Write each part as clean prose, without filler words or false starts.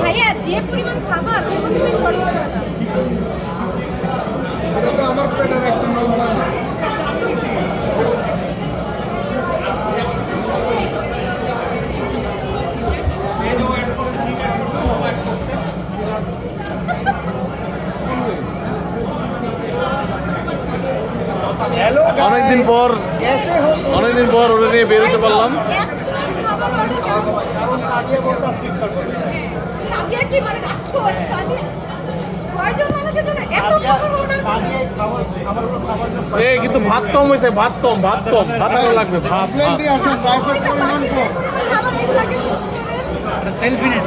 ভাইয়া যে পরিমাণ খাবার আমার পেটের একটা নম্বর। অনেকদিন পর ওটা নিয়ে বেরোতে পারলাম। কিন্তু ভাত কম হয়েছে, ভাত কম ভাত ভালো লাগবে। ভাত সেলফি নেন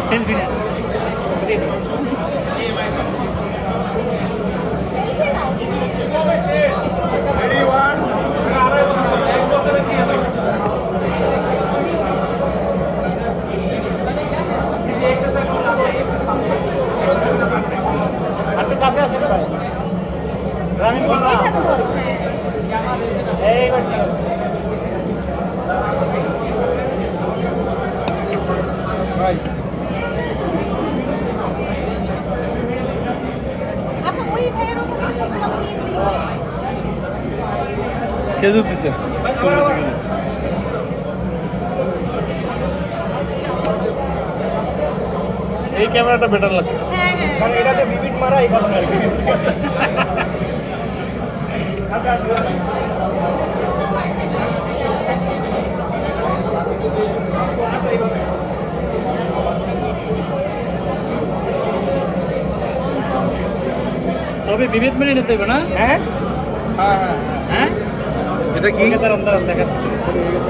কাছে আসে ভাই রানিং এই ভাই আচ্ছা ওই ভাইয়ের খেজুর দিছে। এই ক্যামেরাটা বেটার লাগছে, কারণ এটাতে ভিভিড মারা এই কারণে আর কি। সবই বিবিধ মেনে নিতে হবে না? হ্যাঁ হ্যাঁ হ্যাঁ হ্যাঁ এটা কি? দাঁড়ান দেখাচ্ছি।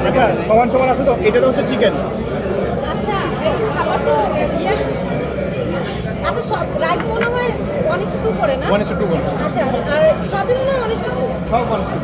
আচ্ছা সমান সমান আছে তো? এটা তো হচ্ছে চিকেন। আচ্ছা এই খাবার তো আচ্ছা সব রাইস মনে হয় 1:2 করে না? 1:2 করে। আচ্ছা আর সবই মনে হয় 1:2 সব 1:2।